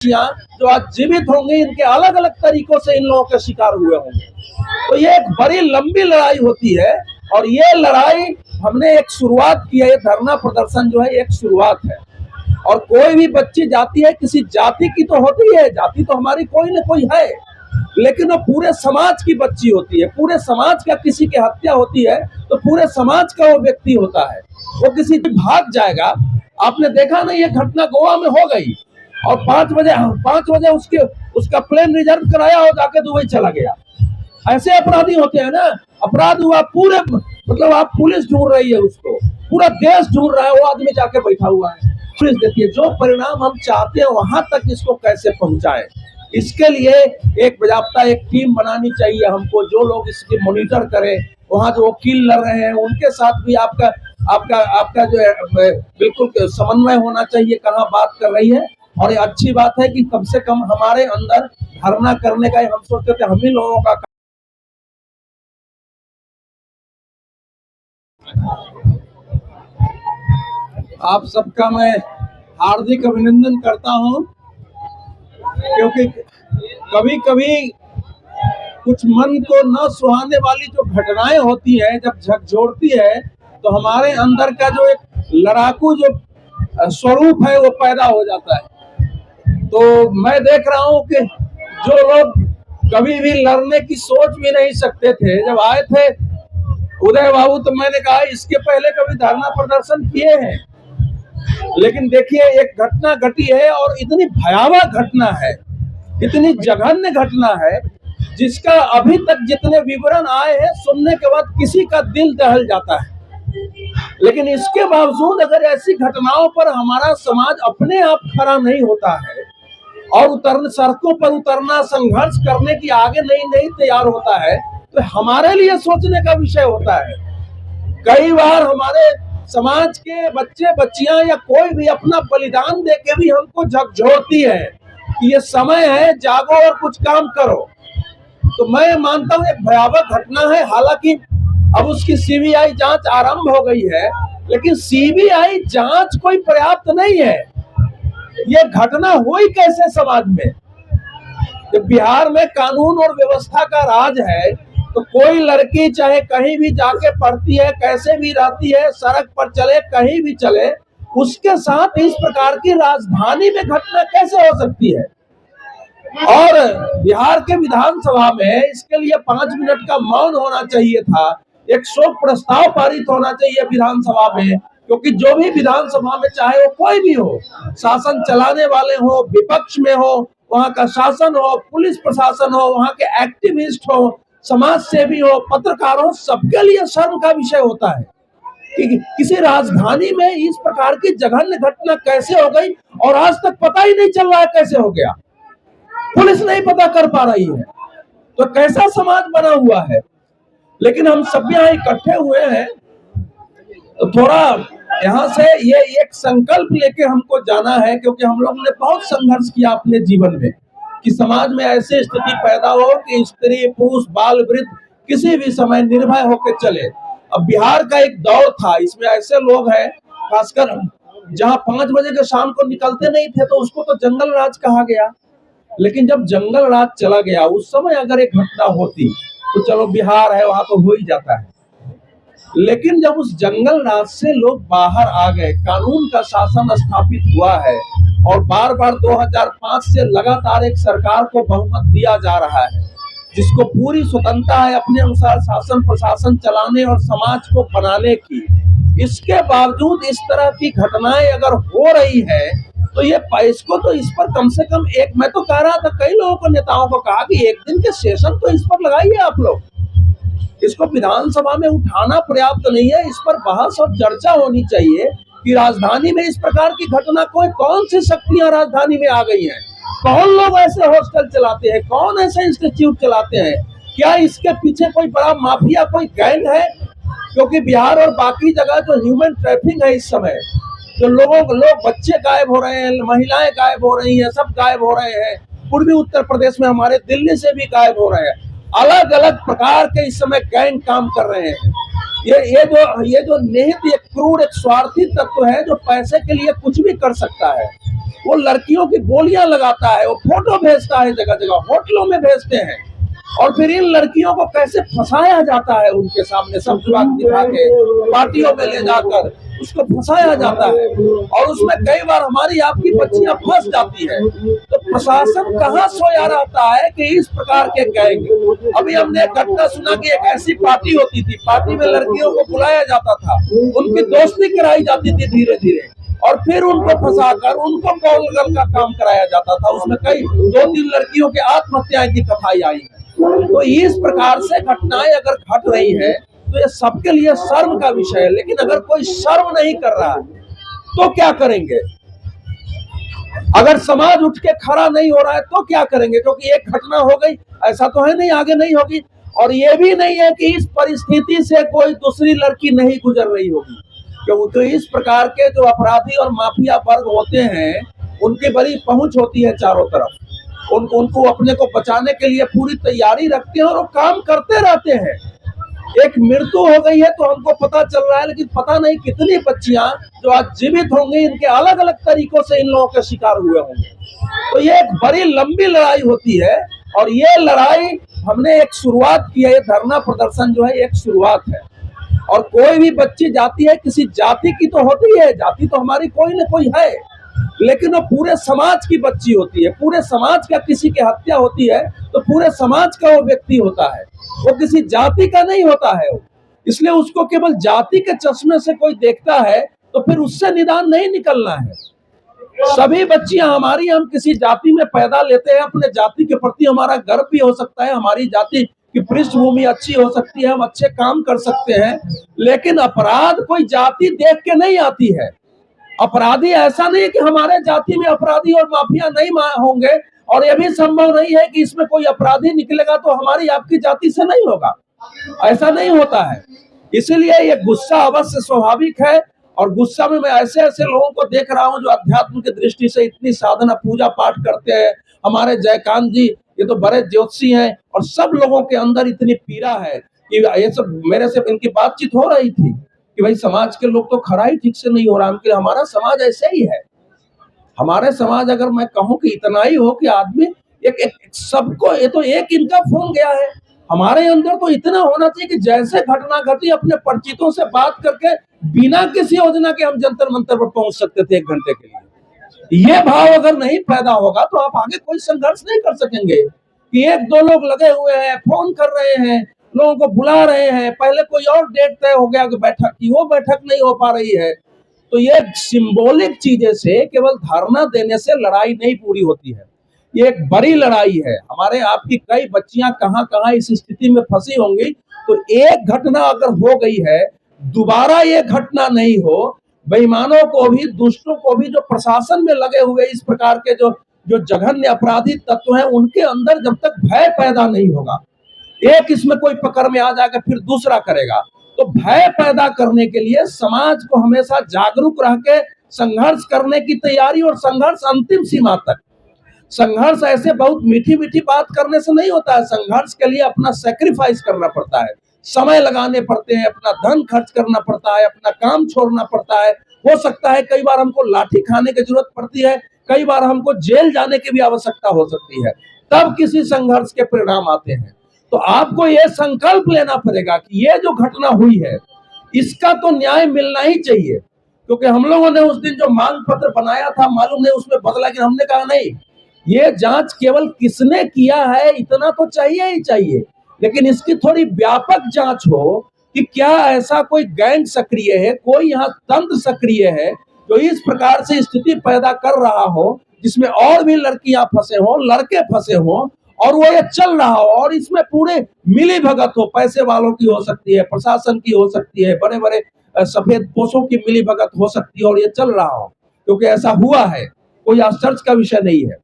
जो आज जीवित होंगे इनके अलग अलग तरीकों से इन लोगों के शिकार हुए होंगे। तो ये एक बड़ी लंबी लड़ाई होती है और ये लड़ाई हमने एक शुरुआत की है। ये धरना प्रदर्शन जो है एक शुरुआत है और कोई भी बच्ची जाती है किसी जाति की तो होती है, जाति तो हमारी कोई ना कोई है, लेकिन वो पूरे समाज की बच्ची होती है। पूरे समाज का किसी की हत्या होती है तो पूरे समाज का वो व्यक्ति होता है, वो किसी भाग जाएगा। आपने देखा ना, ये घटना गोवा में हो गई और 5 बजे उसका प्लेन रिजर्व कराया और जाके दुबई चला गया। ऐसे अपराधी होते हैं ना। अपराध हुआ पूरे, मतलब आप पुलिस ढूंढ रही है उसको, पूरा देश ढूंढ रहा है, वो आदमी जाके बैठा हुआ है। पुलिस देती है जो परिणाम हम चाहते हैं वहां तक इसको कैसे पहुंचाएं, इसके लिए एक बजाबता एक टीम बनानी चाहिए हमको, जो लोग इसकी मॉनिटर करें। वहां जो वकील लड़ रहे हैं उनके साथ भी आपका जो है बिल्कुल समन्वय होना चाहिए, कहाँ बात कर रही है। और ये अच्छी बात है कि कम से कम हमारे अंदर धरना करने का हम सोचते थे, हम ही लोगों का आप सबका मैं हार्दिक अभिनंदन करता हूं, क्योंकि कभी कभी कुछ मन को न सुहाने वाली जो घटनाएं होती है जब झकझोरती है तो हमारे अंदर का जो एक लड़ाकू जो स्वरूप है वो पैदा हो जाता है। तो मैं देख रहा हूं कि जो लोग कभी भी लड़ने की सोच भी नहीं सकते थे, जब आए थे उदय बाबू, तो मैंने कहा इसके पहले कभी धरना प्रदर्शन किए हैं, लेकिन देखिए एक घटना घटी है और इतनी भयावह घटना है, इतनी जघन्य घटना है जिसका अभी तक जितने विवरण आए हैं सुनने के बाद किसी का दिल दहल जाता है। लेकिन इसके बावजूद अगर ऐसी घटनाओं पर हमारा समाज अपने आप खड़ा नहीं होता है और सड़कों पर उतरना, संघर्ष करने की आगे नहीं तैयार होता है, तो हमारे लिए सोचने का विषय होता है। कई बार हमारे समाज के बच्चे बच्चियां या कोई भी अपना बलिदान देके भी हमको झकझोरती है कि ये समय है, जागो और कुछ काम करो। तो मैं मानता हूं एक भयावह घटना है। हालांकि अब उसकी सीबीआई जांच आरंभ हो गई है, लेकिन सीबीआई जांच कोई पर्याप्त नहीं है। ये घटना हुई कैसे समाज में? जब बिहार में कानून और व्यवस्था का राज है तो कोई लड़की चाहे कहीं भी जाके पढ़ती है, कैसे भी रहती है, सड़क पर चले, कहीं भी चले, उसके साथ इस प्रकार की राजधानी में घटना कैसे हो सकती है? और बिहार के विधानसभा में इसके लिए 5 मिनट का मौन होना चाहिए था। एक शोक प्रस्ताव पारित होना चाहिए विधानसभा में, क्योंकि जो भी विधानसभा में चाहे वो कोई भी हो, शासन चलाने वाले हो, विपक्ष में हो, वहां का शासन हो, पुलिस प्रशासन हो, वहां के एक्टिविस्ट हो, समाज सेवी हो, पत्रकार हो, सबके लिए शर्म का विषय होता है कि किसी राजधानी में इस प्रकार की जघन्य घटना कैसे हो गई और आज तक पता ही नहीं चल रहा है कैसे हो गया। पुलिस नहीं पता कर पा रही है, तो कैसा समाज बना हुआ है। लेकिन हम सब यहाँ इकट्ठे हुए हैं तो थोड़ा यहाँ से ये एक संकल्प लेके हमको जाना है, क्योंकि हम लोगों ने बहुत संघर्ष किया अपने जीवन में कि समाज में ऐसी स्थिति पैदा हो कि स्त्री, पुरुष, बाल, वृद्ध किसी भी समय निर्भय होकर चले। अब बिहार का एक दौर था, इसमें ऐसे लोग हैं, खासकर जहाँ 5 बजे के शाम को निकलते नहीं थे तो उसको तो जंगल राज कहा गया। लेकिन जब जंगल राज चला गया, उस समय अगर एक घटना होती तो चलो बिहार है, वहां तो हो ही जाता है। लेकिन जब उस जंगल राज से लोग बाहर आ गए, कानून का शासन स्थापित हुआ है और बार बार 2005 से लगातार एक सरकार को बहुमत दिया जा रहा है जिसको पूरी स्वतंत्रता है अपने अनुसार शासन प्रशासन चलाने और समाज को बनाने की। इसके बावजूद इस तरह की घटनाएं अगर हो रही है तो ये इसको तो इस पर कम से कम एक, मैं तो कह रहा था, कई लोगों को, नेताओं को कहा कि एक दिन के सेशन तो इस पर लगाइए आप लोग। इसको विधानसभा में उठाना पर्याप्त नहीं है, इस पर बहस और चर्चा होनी चाहिए कि राजधानी में इस प्रकार की घटना कौन सी शक्तियां राजधानी में आ गई हैं, कौन लोग ऐसे हॉस्टल चलाते हैं, कौन ऐसे इंस्टीट्यूट चलाते हैं, क्या इसके पीछे कोई बड़ा माफिया, कोई गैंग है? क्योंकि बिहार और बाकी जगह जो ह्यूमन ट्रैफिकिंग है, इस समय जो लोग बच्चे गायब हो रहे हैं, महिलाएं गायब हो रही हैं, सब गायब हो रहे हैं। पूर्वी उत्तर प्रदेश में हमारे दिल्ली से भी गायब हो रहे हैं। अलग अलग प्रकार के इस समय गैंग काम कर रहे हैं। ये जो निहित एक क्रूर एक स्वार्थी तत्व है जो पैसे के लिए कुछ भी कर सकता है। वो लड़कियों की गोलियां लगाता है, वो फोटो भेजता है, जगह जगह होटलों में भेजते हैं, और फिर इन लड़कियों को कैसे फंसाया जाता है उनके सामने सब बात दिखा के पार्टियों में ले जाकर उसको फंसाया जाता है, और उसमें कई बार हमारी आपकी बच्चियां फंस जाती है। तो प्रशासन कहाँ सोया रहता है कि इस प्रकार के गैंग। अभी हमने एक घटना सुना कि एक ऐसी पार्टी होती थी, पार्टी में लड़कियों को बुलाया जाता था, उनकी दोस्ती कराई जाती थी धीरे धीरे, और फिर उनको फंसाकर उनको कॉल का काम कराया जाता था। उसमें कई 2-3 लड़कियों के आत्महत्याएं की कथाएं आई है। तो इस प्रकार से घटनाएं अगर घट रही है तो ये सबके लिए शर्म का विषय है। लेकिन अगर कोई शर्म नहीं कर रहा है तो क्या करेंगे? अगर समाज उठ के खड़ा नहीं हो रहा है तो क्या करेंगे? क्योंकि एक घटना हो गई, ऐसा तो है नहीं आगे नहीं होगी, और ये भी नहीं है कि इस परिस्थिति से कोई दूसरी लड़की नहीं गुजर रही होगी। क्योंकि तो इस प्रकार के जो अपराधी और माफिया वर्ग होते हैं उनकी बड़ी पहुंच होती है चारों तरफ, उनको अपने को बचाने के लिए पूरी तैयारी रखते हैं और वो काम करते रहते हैं। एक मृत्यु हो गई है तो हमको पता चल रहा है, लेकिन पता नहीं कितनी बच्चियां जो आज जीवित होंगी इनके अलग अलग तरीकों से इन लोगों के शिकार हुए होंगे। तो ये एक बड़ी लंबी लड़ाई होती है, और ये लड़ाई हमने एक शुरुआत की है। ये धरना प्रदर्शन जो है एक शुरुआत है, और कोई भी बच्ची जाती है किसी जाति की तो होती है, जाति तो हमारी कोई ना कोई है, लेकिन वो पूरे समाज की बच्ची होती है। पूरे समाज का किसी की हत्या होती है तो पूरे समाज का वो व्यक्ति होता है, वो किसी जाति का नहीं होता है। इसलिए उसको केवल जाति के चश्मे से कोई देखता है तो फिर उससे निदान नहीं निकलना है। सभी बच्चियां हमारी, हम किसी जाति में पैदा लेते हैं, अपने जाति के प्रति हमारा गर्व भी हो सकता है, हमारी जाति की पृष्ठभूमि अच्छी हो सकती है, हम अच्छे काम कर सकते हैं, लेकिन अपराध कोई जाति देख के नहीं आती है। अपराधी ऐसा नहीं कि हमारे जाति में अपराधी और माफिया नहीं होंगे, और यह भी संभव नहीं है कि इसमें कोई अपराधी निकलेगा तो हमारी आपकी जाति से नहीं होगा, ऐसा नहीं होता है। इसीलिए ये गुस्सा अवश्य स्वाभाविक है, और गुस्सा में मैं ऐसे ऐसे लोगों को देख रहा हूं जो अध्यात्म की दृष्टि से इतनी साधना पूजा पाठ करते हैं। हमारे जयकांत जी ये तो बड़े ज्योतिषी हैं, और सब लोगों के अंदर इतनी पीड़ा है कि ये सब मेरे से इनकी बातचीत हो रही थी कि भाई समाज के लोग तो खड़ा ही ठीक से नहीं हो रहा, कि हमारा समाज ऐसे ही है। हमारे समाज अगर मैं कहूं कि इतना ही हो कि आदमी एक सबको, ये तो एक इनका फोन गया है, हमारे अंदर तो इतना होना चाहिए कि जैसे घटना घटी अपने परिचितों से बात करके बिना किसी योजना के हम जंतर मंतर पर पहुंच सकते थे 1 घंटे के लिए। ये भाव अगर नहीं पैदा होगा तो आप आगे कोई संघर्ष नहीं कर सकेंगे। कि 1-2 लोग लगे हुए हैं, फोन कर रहे हैं, लोगों को बुला रहे हैं, पहले कोई और डेट तय हो गया कि बैठक की, वो बैठक नहीं हो पा रही है। तो ये सिंबॉलिक चीजें से, केवल धारणा देने से लड़ाई नहीं पूरी होती है, ये एक बड़ी लड़ाई है। हमारे आपकी कई बच्चियां कहां कहां इस स्थिति में फंसी होंगी। तो एक घटना अगर हो गई है, दोबारा ये घटना नहीं हो, बेईमानों को भी, दुष्टों को भी, जो प्रशासन में लगे हुए इस प्रकार के जो जघन्य अपराधी तत्व हैं, उनके अंदर जब तक भय पैदा नहीं होगा, एक इसमें कोई पकड़ में आ जाएगा फिर दूसरा करेगा, तो भय पैदा करने के लिए समाज को हमेशा जागरूक रह के संघर्ष करने की तैयारी, और संघर्ष अंतिम सीमा तक। संघर्ष ऐसे बहुत मीठी मीठी बात करने से नहीं होता है, संघर्ष के लिए अपना सैक्रिफाइस करना पड़ता है, समय लगाने पड़ते हैं, अपना धन खर्च करना पड़ता है, अपना काम छोड़ना पड़ता है। हो सकता है कई बार हमको लाठी खाने की जरूरत पड़ती है, कई बार हमको जेल जाने की भी आवश्यकता हो सकती है, तब किसी संघर्ष के परिणाम आते हैं। तो आपको यह संकल्प लेना पड़ेगा कि ये जो घटना हुई है इसका तो न्याय मिलना ही चाहिए। क्योंकि हम लोगों ने उस दिन जो मांग पत्र बनाया था, मालूम नहीं उसमें बदला, कि हमने कहा नहीं, ये जांच केवल किसने किया है इतना तो चाहिए ही चाहिए, लेकिन इसकी थोड़ी व्यापक जांच हो कि क्या ऐसा कोई गैंग सक्रिय है, कोई यहाँ तंत्र सक्रिय है जो इस प्रकार से स्थिति पैदा कर रहा हो, जिसमें और भी लड़कियां फंसे हो, लड़के फंसे हो, और वो ये चल रहा हो, और इसमें पूरे मिली भगत हो, पैसे वालों की हो सकती है, प्रशासन की हो सकती है, बड़े बड़े सफेद पोषों की मिली भगत हो सकती है, और ये चल रहा हो, क्योंकि ऐसा हुआ है, कोई आश्चर्य का विषय नहीं है।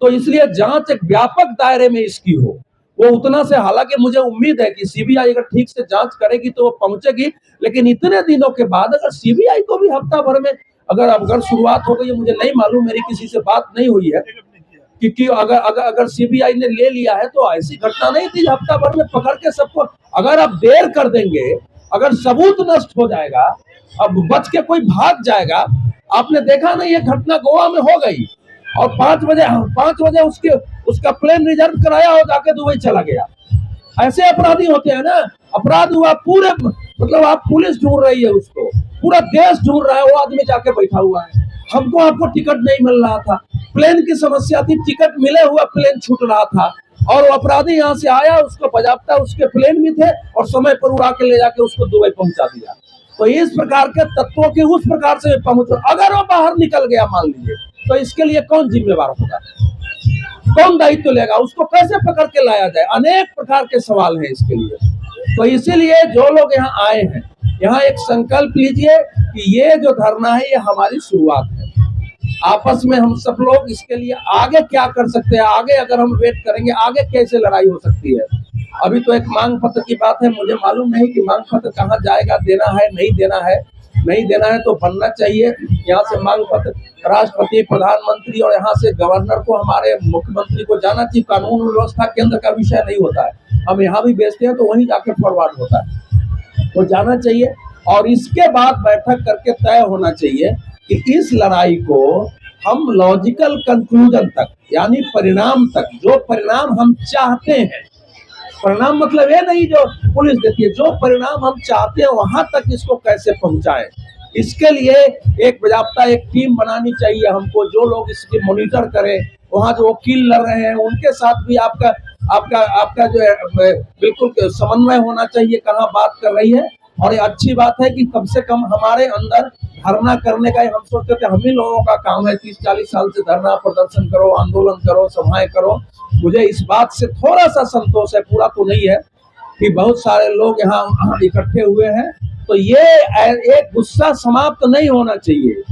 तो इसलिए जांच एक व्यापक दायरे में इसकी हो, वो उतना से, हालांकि मुझे उम्मीद है कि सीबीआई अगर ठीक से जांच करेगी तो वो पहुंचेगी, लेकिन इतने दिनों के बाद अगर सीबीआई को भी हफ्ता भर में अगर शुरुआत हो गई, मुझे नहीं मालूम, मेरी किसी से बात नहीं हुई है, क्योंकि अगर सीबीआई ने ले लिया है तो ऐसी घटना नहीं थी हफ्ता भर में पकड़ के सबको। अगर आप देर कर देंगे, अगर सबूत नष्ट हो जाएगा, अब बच के कोई भाग जाएगा। आपने देखा नहीं, ये घटना गोवा में हो गई और 5 बजे उसका प्लेन रिजर्व कराया और जाके दुबई चला गया। ऐसे अपराधी होते हैं ना। अपराध हुआ पूरे, मतलब आप पुलिस ढूंढ रही है उसको, पूरा देश ढूंढ रहा है, वो आदमी जाके बैठा हुआ है। आपको टिकट नहीं मिल रहा था, प्लेन की समस्या थी, टिकट मिले हुआ प्लेन छूट रहा था और वो अपराधी यहाँ से आया, उसको बजाबता उसके प्लेन में थे और समय पर उड़ा के ले जाके उसको दुबई पहुंचा दिया। तो इस प्रकार के तत्वों की उस प्रकार से पहुंच, अगर वो बाहर निकल गया मान लीजिए, तो इसके लिए कौन जिम्मेवार होगा, कौन दायित्व लेगा, उसको कैसे पकड़ के लाया जाए? अनेक प्रकार के सवाल हैं इसके लिए। तो इसीलिए जो लोग यहाँ आए हैं, यहाँ एक संकल्प लीजिए कि ये जो धरना है ये हमारी शुरुआत है। आपस में हम सब लोग इसके लिए आगे क्या कर सकते हैं, आगे अगर हम वेट करेंगे आगे कैसे लड़ाई हो सकती है। अभी तो एक मांग पत्र की बात है, मुझे मालूम नहीं कि मांग पत्र कहाँ जाएगा, देना है नहीं देना है। नहीं देना है तो बनना चाहिए। यहाँ से मांग पत्र राष्ट्रपति, प्रधानमंत्री और यहाँ से गवर्नर को, हमारे मुख्यमंत्री को जाना चाहिए। कानून व्यवस्था केंद्र का विषय नहीं होता है, हम यहाँ भी बेचते हैं तो वहीं जाके फॉरवर्ड होता है, तो जाना चाहिए। और इसके बाद बैठक करके तय होना चाहिए कि इस लड़ाई को हम लॉजिकल कंक्लूजन तक, यानी परिणाम तक, जो परिणाम हम चाहते हैं, परिणाम मतलब ये नहीं जो पुलिस देती है, जो परिणाम हम चाहते हैं वहां तक इसको कैसे पहुंचाएं। इसके लिए एक बजाबता एक टीम बनानी चाहिए हमको, जो लोग इसकी मॉनिटर करें। वहां जो वकील लड़ रहे हैं उनके साथ भी आपका जो है बिल्कुल समन्वय होना चाहिए, कहाँ बात कर रही है। और ये अच्छी बात है कि कम से कम हमारे अंदर धरना करने का, हम सोचते थे हम ही लोगों का काम है, 30-40 साल से धरना प्रदर्शन करो, आंदोलन करो, सभाएं करो। मुझे इस बात से थोड़ा सा संतोष है, पूरा तो नहीं है, कि बहुत सारे लोग यहाँ इकट्ठे हुए हैं। तो ये एक गुस्सा समाप्त नहीं होना चाहिए,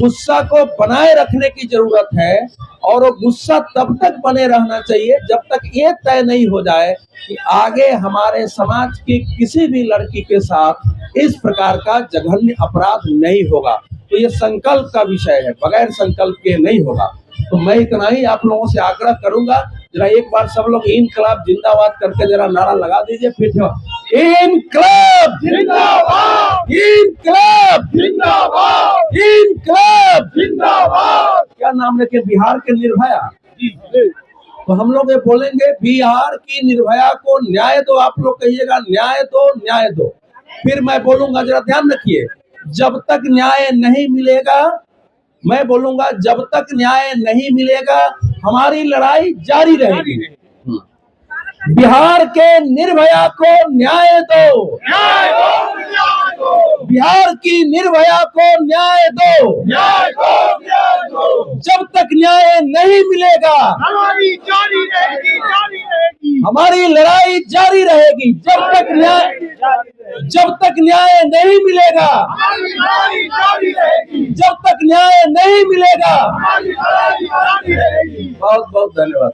गुस्सा को बनाए रखने की जरूरत है। और वो गुस्सा तब तक बने रहना चाहिए जब तक ये तय नहीं हो जाए कि आगे हमारे समाज की किसी भी लड़की के साथ इस प्रकार का जघन्य अपराध नहीं होगा। तो ये संकल्प का विषय है, बगैर संकल्प के नहीं होगा। तो मैं इतना ही आप लोगों से आग्रह करूंगा, जरा एक बार सब लोग इनकलाब जिंदाबाद करके जरा नारा लगा दीजिए। फिर इनकलाब जिंदाबाद, इनकलाब जिंदाबाद, इनकलाब जिंदाबाद। क्या नाम लेके? बिहार के निर्भया। तो हम लोग ये बोलेंगे, बिहार की निर्भया को न्याय दो। आप लोग कहिएगा न्याय दो, न्याय दो। फिर मैं बोलूंगा, जरा ध्यान रखिए, जब तक न्याय नहीं मिलेगा, मैं बोलूंगा जब तक न्याय नहीं मिलेगा हमारी लड़ाई जारी रहेगी। बिहार के निर्भया को न्याय दो, न्याय दो, न्याय दो। बिहार की निर्भया को न्याय दो, न्याय दो, न्याय दो। जब तक न्याय नहीं मिलेगा हमारी जारी रहेगी, जारी रहेगी, हमारी लड़ाई जारी रहेगी। जब तक न्याय नहीं मिलेगा हमारी लड़ाई जारी रहेगी, जब तक न्याय नहीं मिलेगा हमारी लड़ाई जारी रहेगी। बहुत बहुत धन्यवाद।